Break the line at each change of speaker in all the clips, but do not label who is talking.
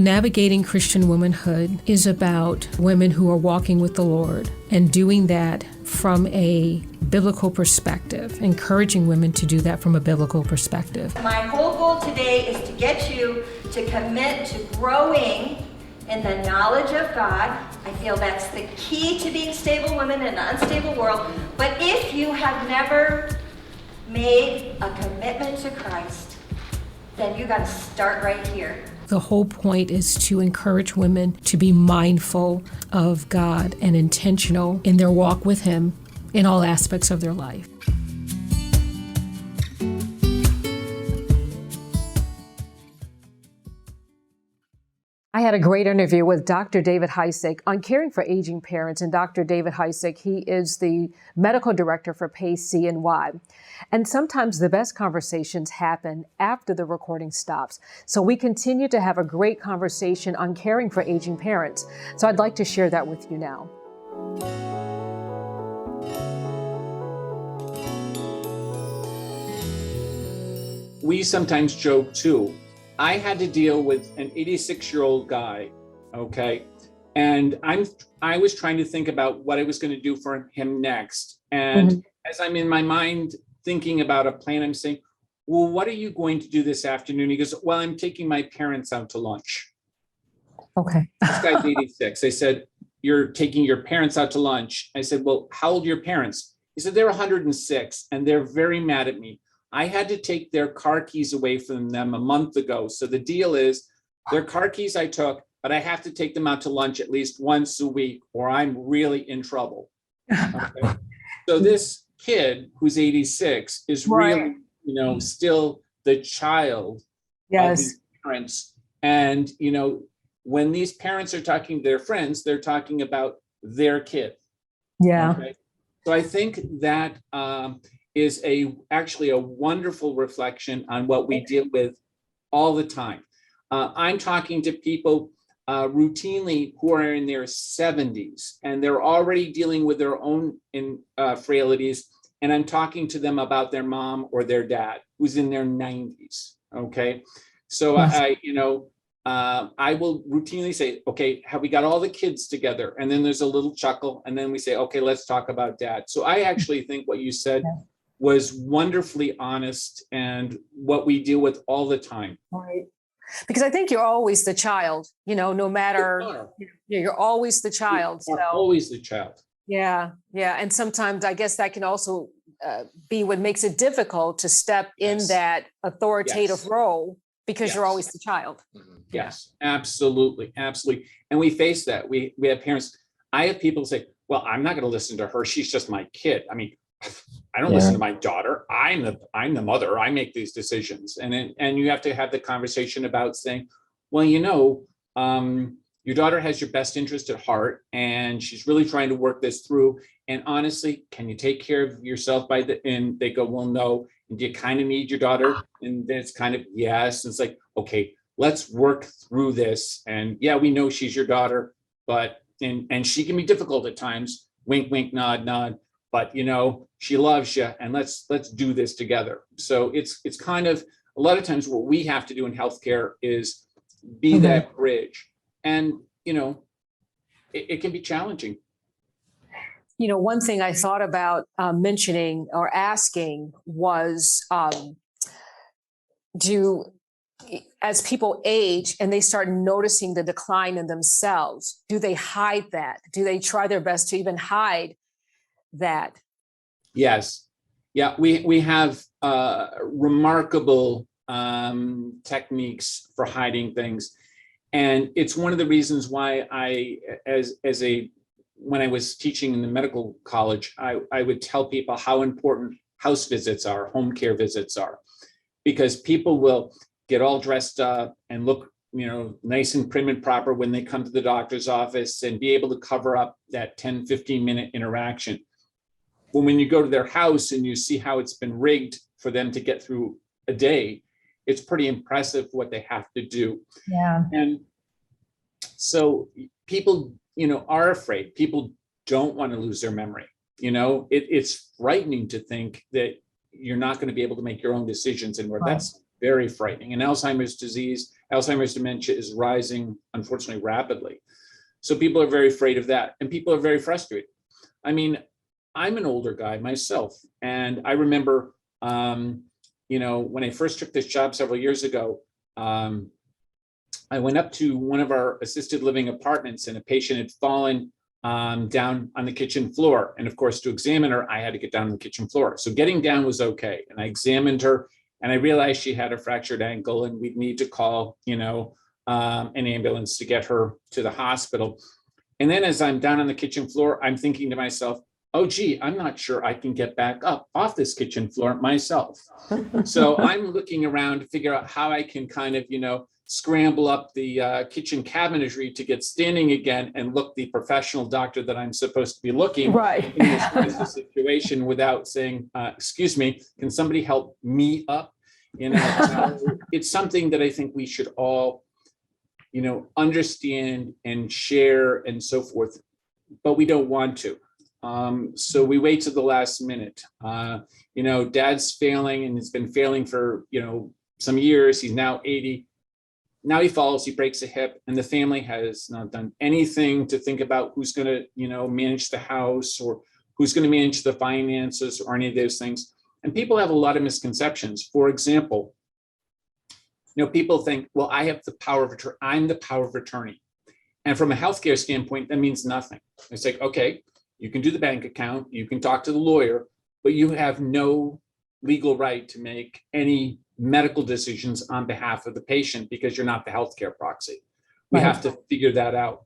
Navigating Christian womanhood is about women who are walking with the Lord and doing that from a biblical perspective, encouraging women to do that from a biblical perspective.
My whole goal today is to get you to commit to growing in the knowledge of God. I feel that's the key to being stable women in an unstable world. But if you have never made a commitment to Christ, then you got to start right here.
The whole point is to encourage women to be mindful of God and intentional in their walk with Him in all aspects of their life.
I had a great interview with Dr. David Heisig on caring for aging parents. And Dr. David Heisig, he is the medical director for PaceCNY. And sometimes the best conversations happen after the recording stops. So we continue to have a great conversation on caring for aging parents. So I'd like to share that with you now.
We sometimes joke too. I had to deal with an 86-year-old guy, okay? And I was trying to think about what I was going to do for him next. And as I'm in my mind thinking about a plan, I'm saying, well, what are you going to do this afternoon? He goes, well, I'm taking my parents out to lunch.
Okay.
This guy's 86. I said, you're taking your parents out to lunch. I said, well, how old are your parents? He said, they're 106 and they're very mad at me. I had to take their car keys away from them a month ago. So the deal is their car keys I took, but I have to take them out to lunch at least once a week or I'm really in trouble. Okay? So this kid who's 86 is really, still the child of his parents. And, when these parents are talking to their friends, they're talking about their kid.
Yeah.
Okay? So I think that is actually a wonderful reflection on what we deal with all the time. I'm talking to people routinely who are in their 70s and they're already dealing with their own frailties. And I'm talking to them about their mom or their dad who's in their 90s. Okay. So I will routinely say, okay, have we got all the kids together? And then there's a little chuckle. And then we say, okay, let's talk about dad. So I actually think what you said was wonderfully honest and what we deal with all the time.
Right. Because I think you're always the child, no matter, you're always the child.
So. Always the child.
Yeah. Yeah. And sometimes I guess that can also be what makes it difficult to step in that authoritative role because you're always the child.
Yes, absolutely. Absolutely. And we face that. We have parents. I have people say, well, I'm not going to listen to her. She's just my kid. I mean, I don't listen to my daughter. I'm the mother. I make these decisions. And you have to have the conversation about saying, well, your daughter has your best interest at heart and she's really trying to work this through. And honestly, can you take care of yourself and they go, well, no. And do you kind of need your daughter? And then it's kind of, yes. And it's like, okay, let's work through this. And yeah, we know she's your daughter, but, and she can be difficult at times. Wink, wink, nod, nod. But she loves you, and let's do this together. So it's kind of a lot of times what we have to do in healthcare is be that bridge, and it can be challenging.
One thing I thought about mentioning or asking was, as people age and they start noticing the decline in themselves, do they hide that? Do they try their best to even hide that?
Yes. Yeah, we have remarkable techniques for hiding things. And it's one of the reasons why when I was teaching in the medical college, I would tell people how important house visits are, home care visits are, because people will get all dressed up and look, nice and prim and proper when they come to the doctor's office and be able to cover up that 10, 15-minute interaction. Well, when you go to their house and you see how it's been rigged for them to get through a day, it's pretty impressive what they have to do.
Yeah.
And so people, are afraid. People don't want to lose their memory. It's frightening to think that you're not going to be able to make your own decisions anymore. Right. That's very frightening. And Alzheimer's disease, Alzheimer's dementia is rising, unfortunately, rapidly. So people are very afraid of that, and people are very frustrated. I mean, I'm an older guy myself, and I remember, when I first took this job several years ago, I went up to one of our assisted living apartments, and a patient had fallen down on the kitchen floor. And of course, to examine her, I had to get down on the kitchen floor. So getting down was okay. And I examined her, and I realized she had a fractured ankle, and we'd need to call, an ambulance to get her to the hospital. And then as I'm down on the kitchen floor, I'm thinking to myself, oh, gee, I'm not sure I can get back up off this kitchen floor myself. So I'm looking around to figure out how I can kind of, scramble up the kitchen cabinetry to get standing again and look the professional doctor that I'm supposed to be looking
Right.
in this crisis situation without saying, excuse me, can somebody help me up? It's something that I think we should all, understand and share and so forth, but we don't want to. So we wait to the last minute. Dad's failing, and has been failing for, some years. He's now 80. Now he falls, he breaks a hip, and the family has not done anything to think about who's going to, manage the house, or who's going to manage the finances, or any of those things. And people have a lot of misconceptions. For example, people think, well, I have the power of attorney. I'm the power of attorney. And from a healthcare standpoint, that means nothing. It's like, okay, you can do the bank account, you can talk to the lawyer, but you have no legal right to make any medical decisions on behalf of the patient, because you're not the healthcare proxy. We have to figure that out.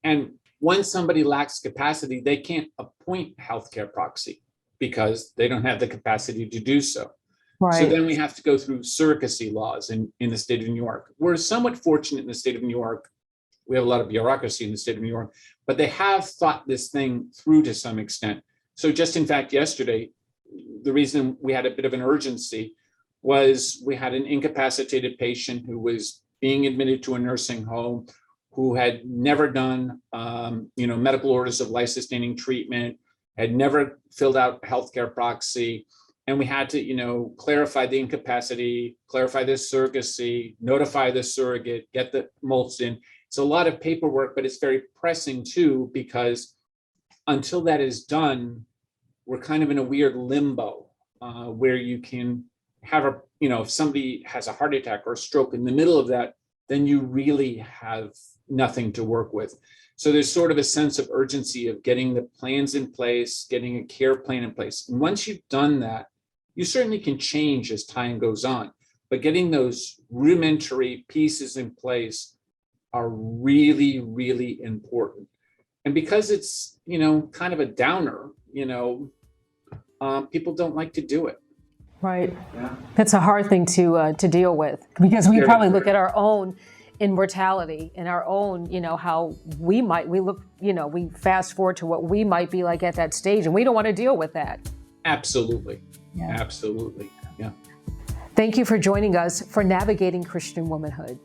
And when somebody lacks capacity, they can't appoint a healthcare proxy because they don't have the capacity to do so.
Right.
So then we have to go through surrogacy laws in the state of New York. We're somewhat fortunate in the state of New York. We have a lot of bureaucracy in the state of New York, but they have thought this thing through to some extent. So just in fact, yesterday, the reason we had a bit of an urgency was we had an incapacitated patient who was being admitted to a nursing home, who had never done, medical orders of life-sustaining treatment, had never filled out a healthcare proxy. And we had to, clarify the incapacity, clarify the surrogacy, notify the surrogate, get the mults in. It's a lot of paperwork, but it's very pressing too, because until that is done, we're kind of in a weird limbo where you can have if somebody has a heart attack or a stroke in the middle of that, then you really have nothing to work with. So there's sort of a sense of urgency of getting the plans in place, getting a care plan in place. And once you've done that, you certainly can change as time goes on, but getting those rudimentary pieces in place are really, really important. And because it's, kind of a downer, people don't like to do it.
Right.
Yeah.
That's a hard thing to deal with, because we
Very
probably
hard.
look at our own immortality and our own, how we fast forward to what we might be like at that stage, and we don't want to deal with that.
Absolutely.
Yeah.
Absolutely. Yeah.
Thank you for joining us for Navigating Christian Womanhood.